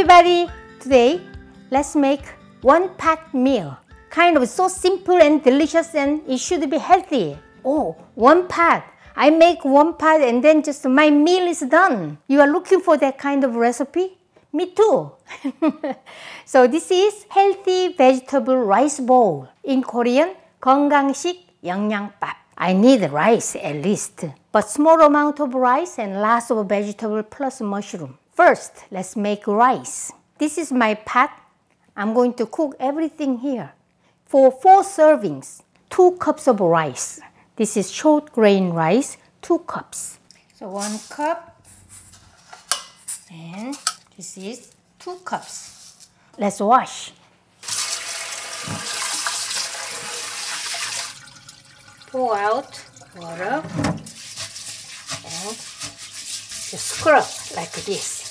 everybody! Today, let's make one pot meal. Kind of so simple and delicious, and it should be healthy. Oh, one pot. I make one pot and then just my meal is done. You are looking for that kind of recipe? Me too. So this is healthy vegetable rice bowl. In Korean, 건강식 영양밥. I need rice at least, but small amount of rice and lots of vegetable plus mushroom. First, let's make rice. This is my pot. I'm going to cook everything here. For 4 servings, 2 cups of rice. This is short grain rice, 2 cups. So 1 cup, and this is 2 cups. Let's wash. Pour out water and just scrub like this.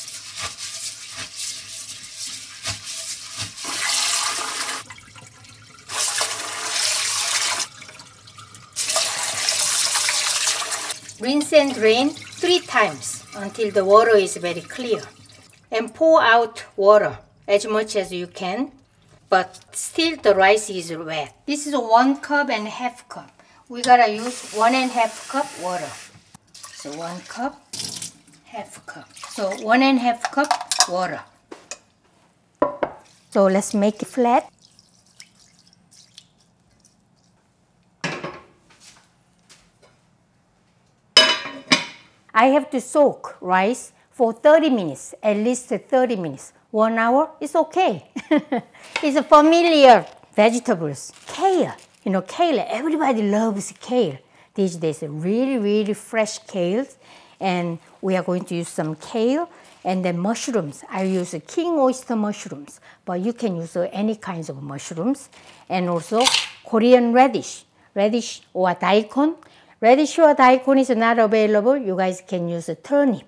Rinse and drain 3 times until the water is very clear. And pour out water as much as you can, but still the rice is wet. This is 1 cup and half cup. We gotta use 1 1/2 cup water. So 1 cup, half cup. So 1 1/2 cup water. So let's make it flat. I have to soak rice for 30 minutes, at least 30 minutes. 1 hour is okay. It's a familiar vegetables. Kale. You know, kale, everybody loves kale. These days, really fresh kale. And we are going to use some kale. And then mushrooms. I use king oyster mushrooms, but you can use any kinds of mushrooms. And also Korean radish. Radish or daikon. Radish or daikon is not available. You guys can use a turnip.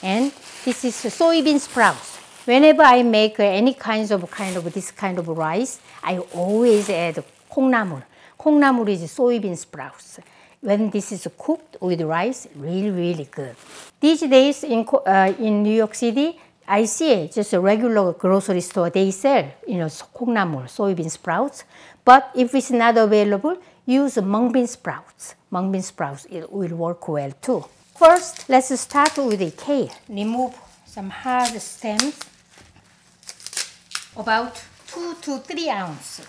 And this is soybean sprouts. Whenever I make any kinds of this kind of rice, I always add 콩나물. 콩나물 is soybean sprouts. When this is cooked with rice, really good. These days in New York City, I see just a regular grocery store. They sell, 콩나물, soybean sprouts. But if it's not available, use mung bean sprouts. Mung bean sprouts, it will work well too. First, let's start with the kale. Remove some hard stems, about 2 to 3 ounces.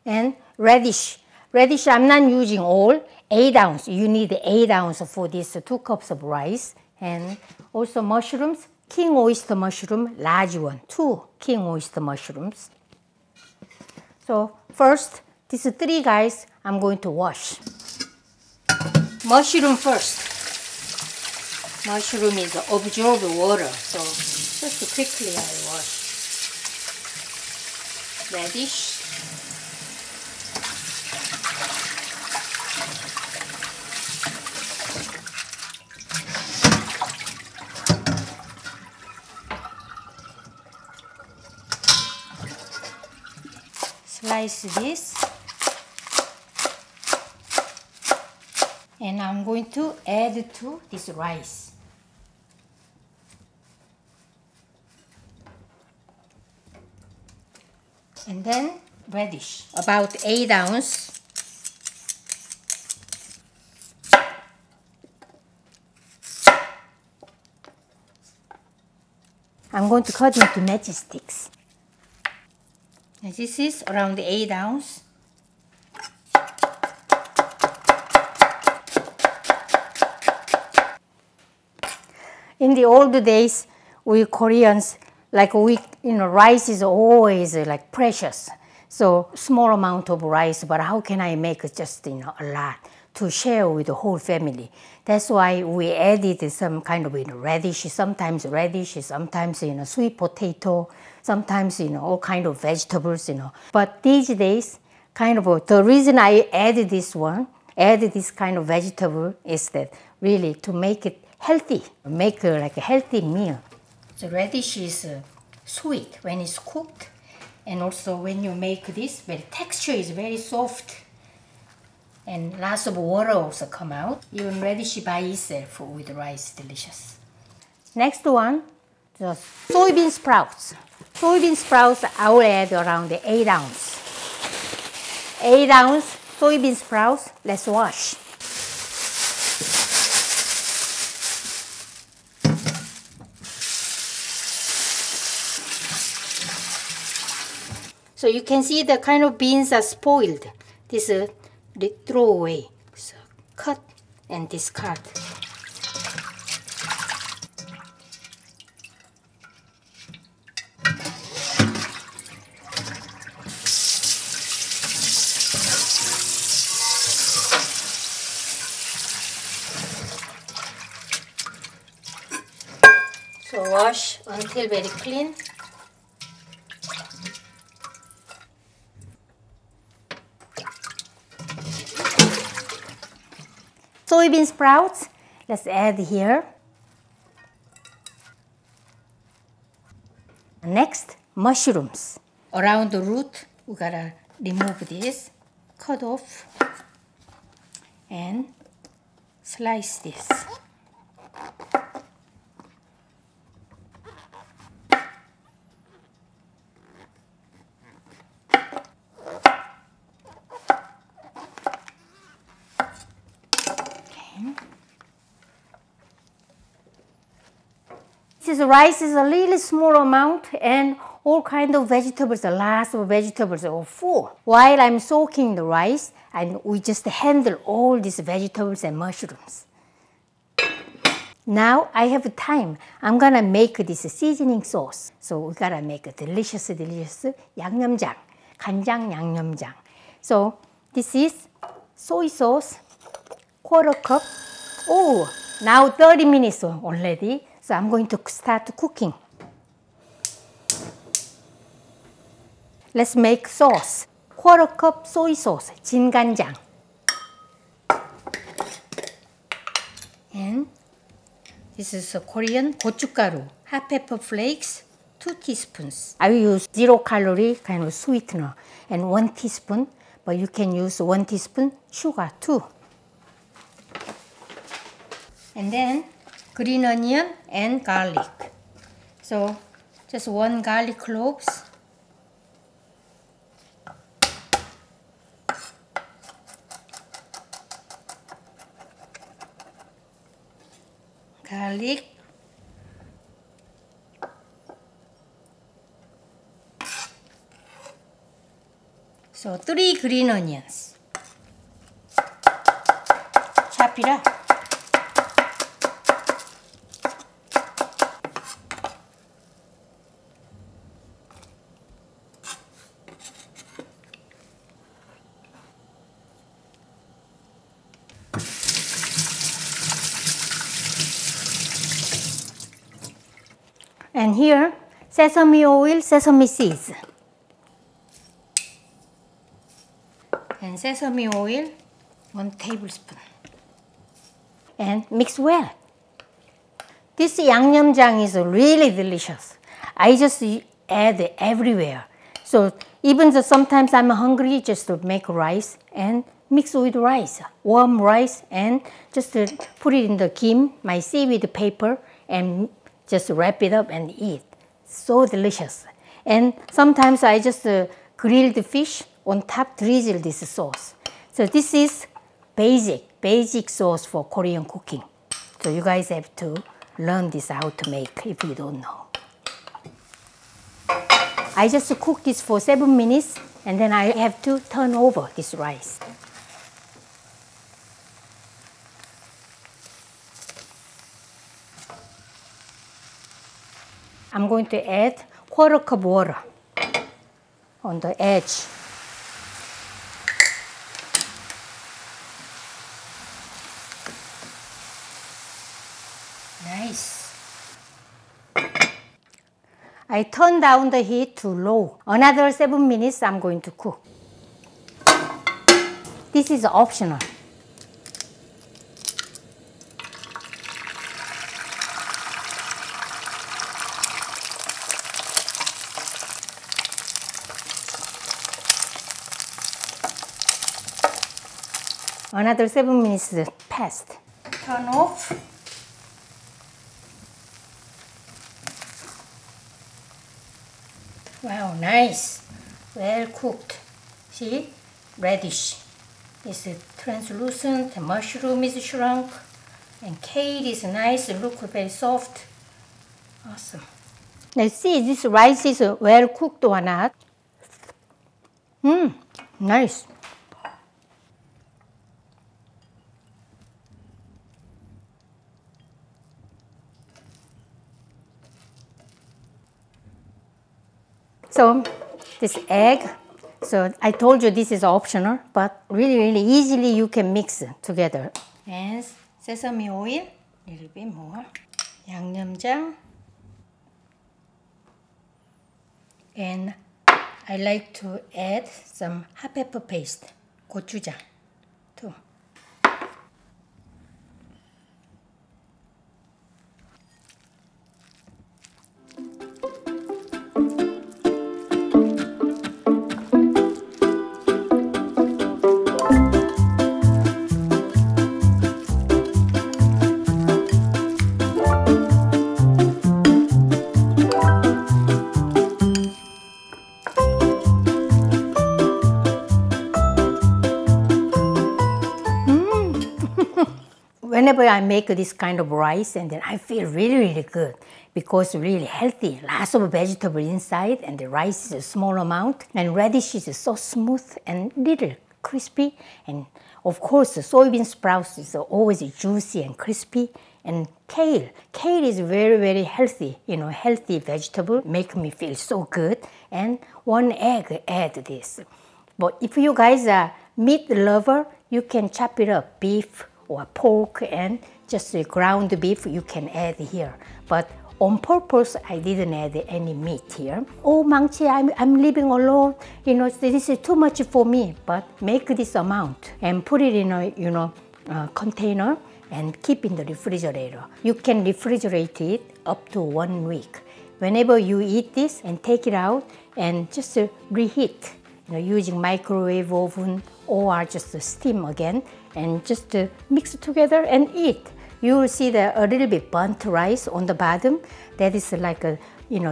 And radish. Radish, I'm not using all, 8 ounces. You need 8 ounces for this 2 cups of rice. And also mushrooms, king oyster mushroom, large one, 2 king oyster mushrooms. So first, these 3 guys, I'm going to wash. Mushroom first. Mushroom is absorb water, so just quickly I wash. Radish. Slice this. And I'm going to add to this rice. And then radish, about 8 ounces. I'm going to cut into matchsticks. And this is around 8 ounces. In the old days, we Koreans, rice is always precious. So small amount of rice, but how can I make just a lot to share with the whole family? That's why we added some kind of radish, sometimes sweet potato, sometimes all kind of vegetables, But these days, the reason I added this kind of vegetable is that really to make it healthy, make a healthy meal. The radish is sweet when it's cooked, and also when you make this, the texture is very soft, and lots of water also come out. Even radish by itself with rice, delicious. Next one, The soybean sprouts. Soybean sprouts, I will add around 8 ounces. 8 ounce soybean sprouts, let's wash. So you can see the kind of beans are spoiled. This is the throwaway. So cut and discard. So wash until very clean. Soybean sprouts, let's add here. Next, mushrooms. Around the root, we gotta remove this, cut off, and slice this. This rice is a really small amount and all kind of vegetables, lots of vegetables are full. While I'm soaking the rice, and we just handle all these vegetables and mushrooms. Now I have time. I'm gonna make this seasoning sauce. So we gotta make a delicious 양념장, 간장 양념장. So this is soy sauce, 1/4 cup. Oh, now 30 minutes already. So I'm going to start cooking. Let's make sauce. 1/4 cup soy sauce, 진간장. And this is a Korean 고춧가루, hot pepper flakes, 2 teaspoons. I will use 0-calorie kind of sweetener and 1 teaspoon, but you can use 1 teaspoon sugar too. And then green onion and garlic. So just 1 garlic cloves. Garlic. So 3 green onions. Chop it up. And here, sesame oil, sesame seeds. And sesame oil, 1 tablespoon. And mix well. This 양념장 is really delicious. I just add everywhere. So even though sometimes I'm hungry, just to make rice and mix with rice, warm rice, and just put it in the kim, my seaweed paper, and just wrap it up and eat. So delicious. And sometimes I just grill the fish on top, drizzle this sauce. So this is basic sauce for Korean cooking. So you guys have to learn this how to make if you don't know. I just cook this for 7 minutes and then I have to turn over this rice. I'm going to add 1/4 cup water on the edge. Nice. I turn down the heat to low. Another 7 minutes I'm going to cook. This is optional. Another 7 minutes passed. Turn off. Wow, nice. Well cooked. See? Radish is translucent, the mushroom is shrunk, and kale is nice, look very soft. Awesome. Let's see this rice is well cooked or not. Nice. So this egg, so I told you this is optional, but really easily you can mix it together. And sesame oil, a little bit more. 양념장. And I like to add some hot pepper paste, 고추장 too. Whenever I make this kind of rice, and then I feel really good because really healthy, lots of vegetable inside, and the rice is a small amount, and radish is so smooth and little crispy, and of course the soybean sprouts is always juicy and crispy, and kale is very healthy, healthy vegetable, make me feel so good, and 1 egg add this. But if you guys are meat lover, you can chop it up, beef or pork, and just ground beef you can add here. But on purpose, I didn't add any meat here. Oh, Mang-Chi, I'm living alone. This is too much for me. But make this amount and put it in a container and keep in the refrigerator. You can refrigerate it up to 1 week. Whenever you eat this, and take it out and just reheat, using microwave oven or just steam again, and just mix it together and eat. You will see a little bit burnt rice on the bottom. That is like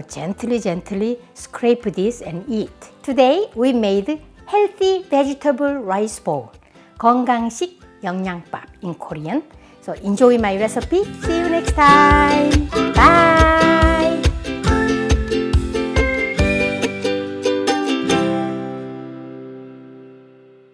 gently scrape this and eat. Today we made healthy vegetable rice bowl, 건강식 영양밥 in Korean. So enjoy my recipe. See you next time.